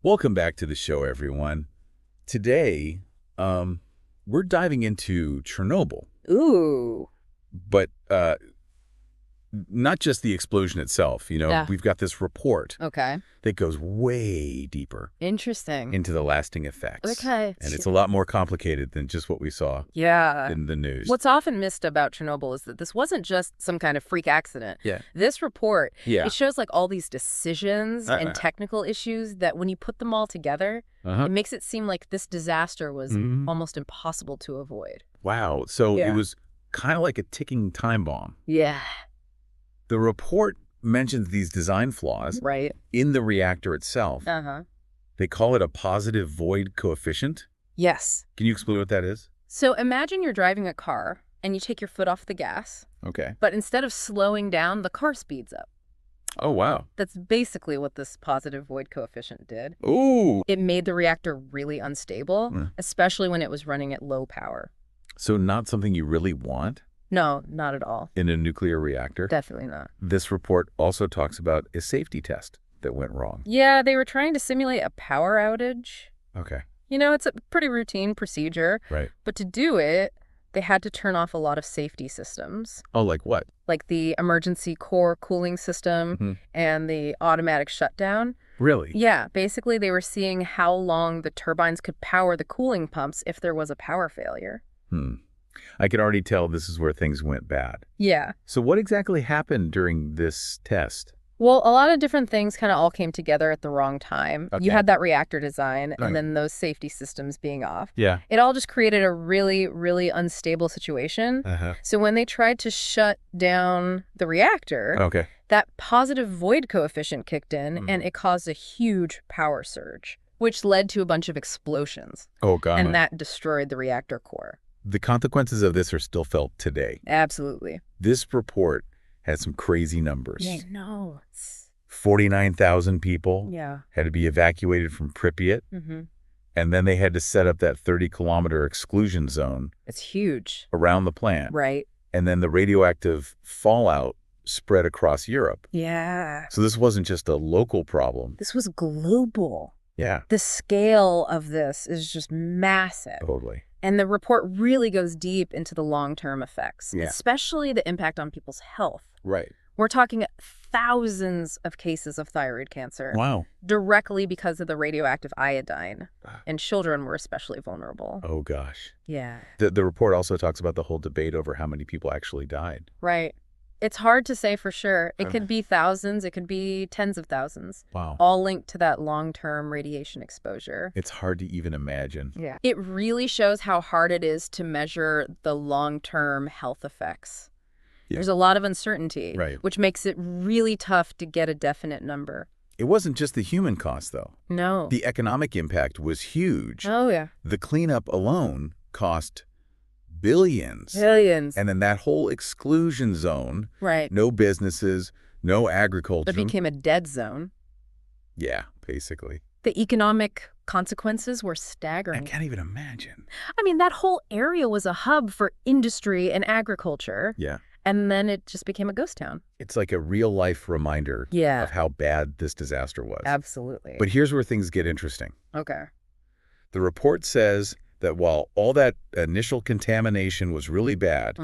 Welcome back to the show, everyone. Today, we're diving into Chernobyl, Ooh. but not just the explosion itself. Yeah. We've got this report Okay. that goes way deeper Interesting. into the lasting effects. Okay. And it's a lot more complicated than just what we saw Yeah. in the news. What's often missed about Chernobyl is that this wasn't just some kind of freak accident. Yeah. This report, Yeah. it shows like all these decisions and technical issues that when you put them all together, it makes it seem like this disaster was almost impossible to avoid. Wow. So Yeah. it was kind of like a ticking time bomb. Yeah. The report mentions these design flaws Right. in the reactor itself. Uh-huh. They call it a positive void coefficient. Yes. Can you explain what that is? So imagine you're driving a car and you take your foot off the gas, Okay. but instead of slowing down, the car speeds up. Oh, wow. That's basically what this positive void coefficient did. Ooh. It made the reactor really unstable, especially when it was running at low power. So not something you really want No, not at all. in a nuclear reactor. Definitely not. This report also talks about a safety test that went wrong. Yeah, they were trying to simulate a power outage. Okay. It's a pretty routine procedure. Right. But to do it, they had to turn off a lot of safety systems, Oh, like what? like the emergency core cooling system and the automatic shutdown. Really? Yeah, basically they were seeing how long the turbines could power the cooling pumps if there was a power failure. I can already tell this is where things went bad. Yeah. So what exactly happened during this test? Well, a lot of different things kind of all came together at the wrong time. Okay. You had that reactor design Right. and then those safety systems being off. Yeah. It all just created a really, really unstable situation. So when they tried to shut down the reactor, Okay. that positive void coefficient kicked in and it caused a huge power surge, which led to a bunch of explosions. Oh, God. And that destroyed the reactor core. The consequences of this are still felt today. Absolutely. This report had some crazy numbers. Yeah, no. 49,000 people Yeah. had to be evacuated from Pripyat, Mm-hmm. and then they had to set up that 30-kilometer exclusion zone It's huge. around the plant. Right. And then the radioactive fallout spread across Europe. Yeah. So this wasn't just a local problem. This was global. Yeah, The scale of this is just massive. totally. And the report really goes deep into the long-term effects, Yeah. especially the impact on people's health. Right. We're talking thousands of cases of thyroid cancer Wow. directly because of the radioactive iodine, and children were especially vulnerable. Oh, gosh. Yeah. The report also talks about the whole debate over how many people actually died. Right. It's hard to say for sure. It Okay. could be thousands, it could be tens of thousands, Wow. all linked to that long-term radiation exposure. It's hard to even imagine. Yeah. It really shows how hard it is to measure the long-term health effects. Yeah. There's a lot of uncertainty, Right. which makes it really tough to get a definite number. It wasn't just the human cost, though. No. The economic impact was huge. Oh, yeah. The cleanup alone cost billions. Billions. And then that whole exclusion zone, Right. no businesses, no agriculture. It became a dead zone. Yeah, basically. The economic consequences were I staggering. can't even imagine. I mean, that whole area was a hub for industry and agriculture. Yeah. And then it just became a ghost town. It's like a real-life reminder Yeah. of how bad this disaster was. Absolutely. But here's where things get interesting. Okay. The report says that while all that initial contamination was really bad,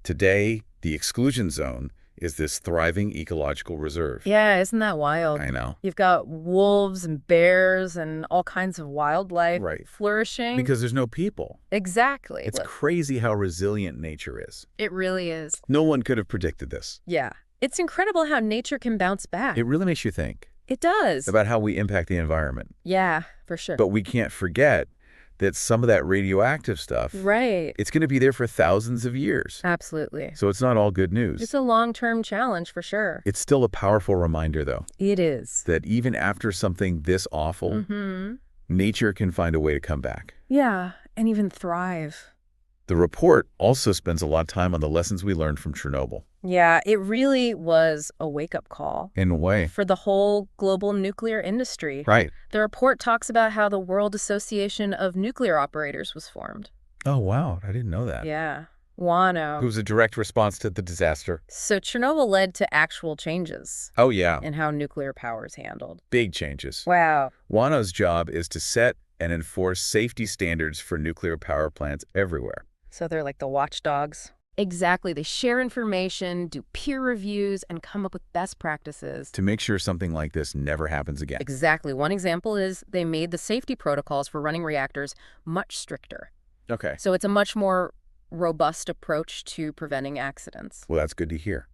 today the exclusion zone is this thriving ecological reserve. Yeah, isn't that wild? I know. You've got wolves and bears and all kinds of wildlife Right. flourishing. Because there's no people. Exactly. It's Look, crazy how resilient nature is. it really is. No one could have predicted this. Yeah. It's incredible how nature can bounce back. It really makes you think It does. about how we impact the environment. Yeah, for sure. But we can't forget that some of that radioactive stuff, Right. it's going to be there for thousands of years. Absolutely. So it's not all good news. It's a long-term challenge for sure. It's still a powerful reminder, though, It is. that even after something this awful, nature can find a way to come back. Yeah, and even thrive. The report also spends a lot of time on the lessons we learned from Chernobyl. Yeah, it really was a wake-up call In a way. for the whole global nuclear industry. Right. The report talks about how the World Association of Nuclear Operators was formed. Oh, wow. I didn't know that. Yeah. Guano. Who's a direct response to the disaster. So Chernobyl led to actual changes. Oh, yeah. In how nuclear power is handled. Big changes. Wow. WANO's job is to set and enforce safety standards for nuclear power plants everywhere. So they're like the watchdogs? Exactly. They share information, do peer reviews, and come up with best practices. To make sure something like this never happens again. Exactly. One example is they made the safety protocols for running reactors much stricter. Okay. So it's a much more robust approach to preventing accidents. Well, that's good to hear.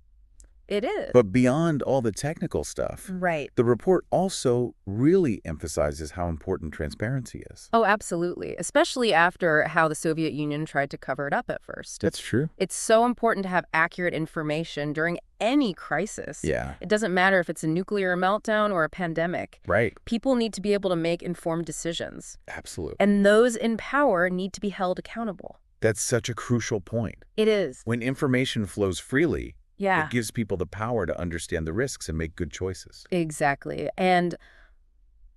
It is. But beyond all the technical stuff, right. The report also really emphasizes how important transparency is. Oh, absolutely. Especially after how the Soviet Union tried to cover it up at first. That's true. It's so important to have accurate information during any crisis. Yeah. It doesn't matter if it's a nuclear meltdown or a pandemic. Right. People need to be able to make informed decisions. Absolutely. And those in power need to be held accountable. That's such a crucial point. It is. When information flows freely, yeah. It gives people the power to understand the risks and make good choices. Exactly. And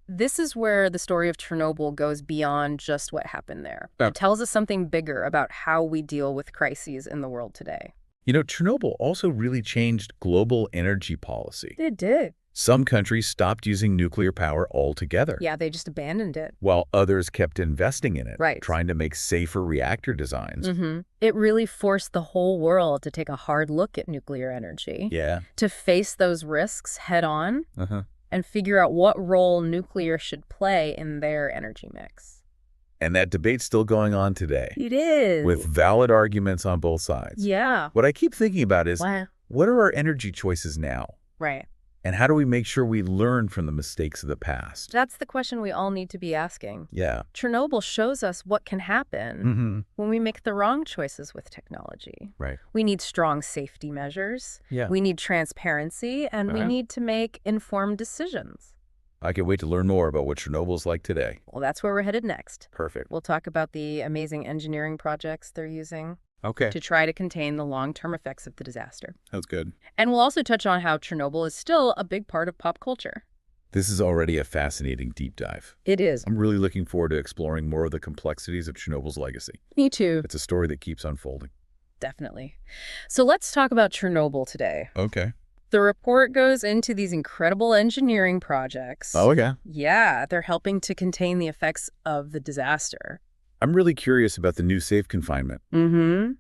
this is where the story of Chernobyl goes beyond just what happened there. It tells us something bigger about how we deal with crises in the world today. You know, Chernobyl also really changed global energy policy. It did. Some countries stopped using nuclear power altogether. Yeah, they just abandoned it. While others kept investing in it, right. Trying to make safer reactor designs. It really forced the whole world to take a hard look at nuclear energy. Yeah. To face those risks head on and figure out what role nuclear should play in their energy mix. And that debate's still going on today. It is. With valid arguments on both sides. Yeah. What I keep thinking about is, wow. What are our energy choices now? Right. And how do we make sure we learn from the mistakes of the past? That's the question we all need to be asking. Yeah. Chernobyl shows us what can happen when we make the wrong choices with technology. Right. We need strong safety measures. Yeah. We need transparency, and we need to make informed decisions. I can't wait to learn more about what Chernobyl's like today. Well, that's where we're headed next. Perfect. We'll talk about the amazing engineering projects they're using. Okay. To try to contain the long-term effects of the disaster. That's good. And we'll also touch on how Chernobyl is still a big part of pop culture. This is already a fascinating deep dive. It is. I'm really looking forward to exploring more of the complexities of Chernobyl's legacy. Me too. It's a story that keeps unfolding. Definitely. So let's talk about Chernobyl today. Okay. The report goes into these incredible engineering projects. Oh, yeah. Yeah, they're helping to contain the effects of the disaster. I'm really curious about the new safe confinement. Can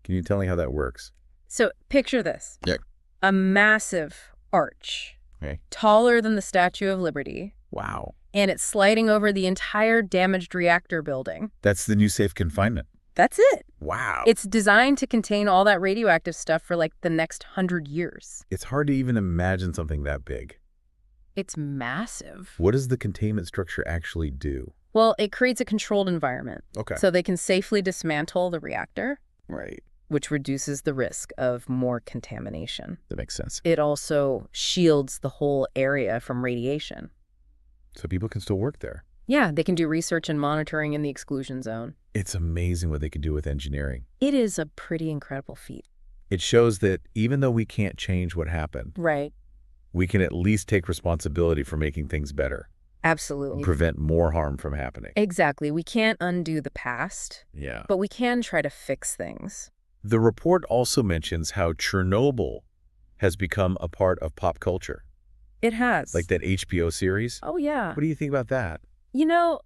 you tell me how that works? So picture this. Yeah. A massive arch. Okay. Taller than the Statue of Liberty. Wow. And it's sliding over the entire damaged reactor building. That's the new safe confinement. That's it. Wow. It's designed to contain all that radioactive stuff for like the next 100 years. It's hard to even imagine something that big. It's massive. What does the containment structure actually do? Well, it creates a controlled environment. Okay. So they can safely dismantle the reactor. Right. Which reduces the risk of more contamination. That makes sense. It also shields the whole area from radiation. So people can still work there. Yeah, they can do research and monitoring in the exclusion zone. It's amazing what they can do with engineering. It is a pretty incredible feat. It shows that even though we can't change what happened, right, we can at least take responsibility for making things better. Absolutely. Prevent more harm from happening. Exactly. We can't undo the past. Yeah. But we can try to fix things. The report also mentions how Chernobyl has become a part of pop culture. It has. Like that HBO series? Oh, yeah. What do you think about that? You know,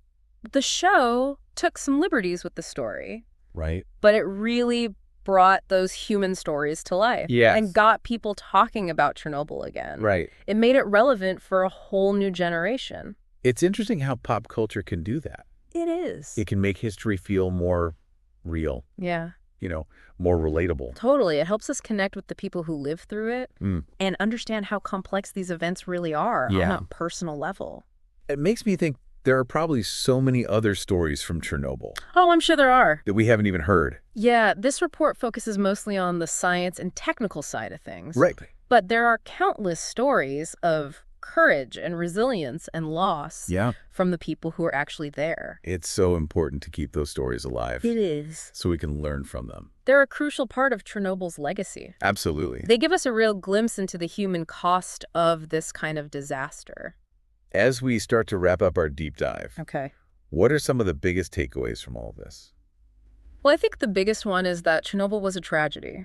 the show took some liberties with the story. Right. But it really brought those human stories to life. Yes. And got people talking about Chernobyl again. Right. It made it relevant for a whole new generation. It's interesting how pop culture can do that. It is. It can make history feel more real. Yeah. You know, more relatable. Totally. It helps us connect with the people who live through it and understand how complex these events really are on a personal level. It makes me think there are probably so many other stories from Chernobyl. Oh, I'm sure there are. That we haven't even heard. Yeah, this report focuses mostly on the science and technical side of things. Right. But there are countless stories of courage and resilience and loss from the people who are actually there. It's so important to keep those stories alive. It is. So we can learn from them. They're a crucial part of Chernobyl's legacy. Absolutely. They give us a real glimpse into the human cost of this kind of disaster. As we start to wrap up our deep dive, okay, what are some of the biggest takeaways from all of this? Well, I think the biggest one is that Chernobyl was a tragedy.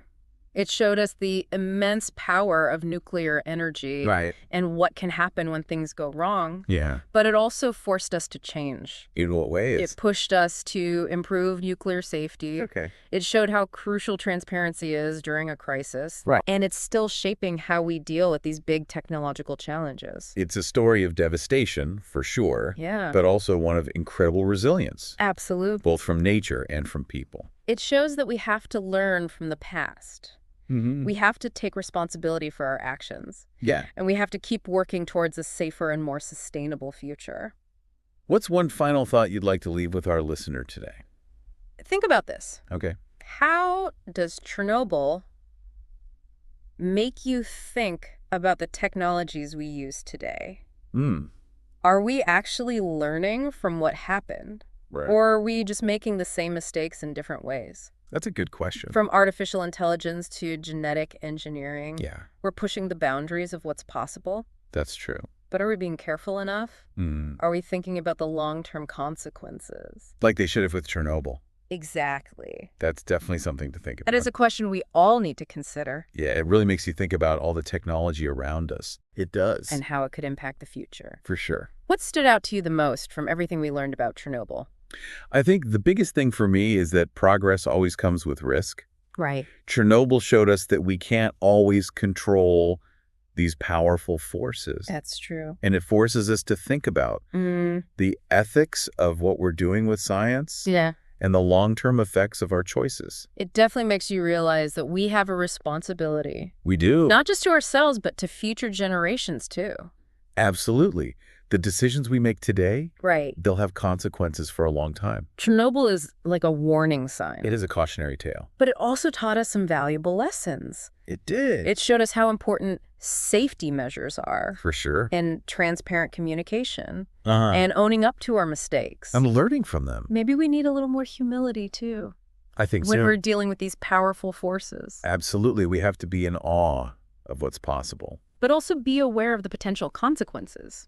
It showed us the immense power of nuclear energy Right. and what can happen when things go wrong. Yeah. But it also forced us to change. In what ways? It pushed us to improve nuclear safety. Okay. It showed how crucial transparency is during a crisis. Right. And it's still shaping how we deal with these big technological challenges. It's a story of devastation, for sure. Yeah. But also one of incredible resilience. Absolutely. Both from nature and from people. It shows that we have to learn from the past. Mm-hmm. We have to take responsibility for our actions. Yeah. And we have to keep working towards a safer and more sustainable future. What's one final thought you'd like to leave with our listener today? Think about this. Okay. How does Chernobyl make you think about the technologies we use today? Are we actually learning from what happened? Right. Or are we just making the same mistakes in different ways? That's a good question. From artificial intelligence to genetic engineering, Yeah, we're pushing the boundaries of what's possible. that's true. But are we being careful enough? Are we thinking about the long-term consequences? Like they should have with Chernobyl. Exactly. That's definitely something to think about. That is a question we all need to consider. Yeah, it really makes you think about all the technology around us. It does. And how it could impact the future. For sure. What stood out to you the most from everything we learned about Chernobyl? I think the biggest thing for me is that progress always comes with risk. Right. Chernobyl showed us that we can't always control these powerful forces. That's true. And it forces us to think about the ethics of what we're doing with science Yeah. and the long-term effects of our choices. It definitely makes you realize that we have a responsibility. We do. Not just to ourselves, but to future generations, too. Absolutely. The decisions we make today, Right. they'll have consequences for a long time. Chernobyl is like a warning sign. It is a cautionary tale. But it also taught us some valuable lessons. It did. It showed us how important safety measures are. For sure. And transparent communication. Uh-huh. And owning up to our mistakes. And learning from them. Maybe we need a little more humility, too, I think when so. we're dealing with these powerful forces. Absolutely. We have to be in awe of what's possible. But also be aware of the potential consequences.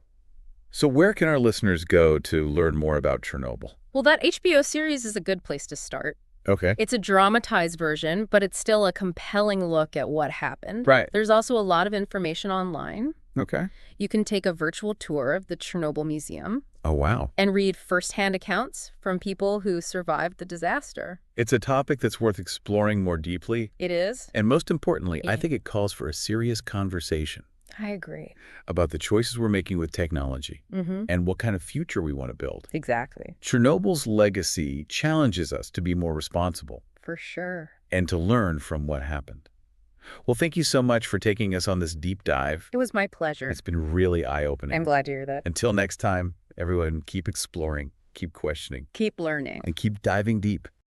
So where can our listeners go to learn more about Chernobyl? Well, that HBO series is a good place to start. Okay. It's a dramatized version, but it's still a compelling look at what happened. Right. There's also a lot of information online. Okay. You can take a virtual tour of the Chernobyl Museum Oh, wow. and read firsthand accounts from people who survived the disaster. It's a topic that's worth exploring more deeply. It is? And most importantly, I Yeah. think it calls for a serious conversation I agree. about the choices we're making with technology and what kind of future we want to build. Exactly. Chernobyl's legacy challenges us to be more responsible For sure. and to learn from what happened. Well, thank you so much for taking us on this deep dive. It was my pleasure. It's been really eye-opening. I'm glad to hear that. Until next time, everyone, keep exploring, keep questioning, Keep learning. and keep diving deep.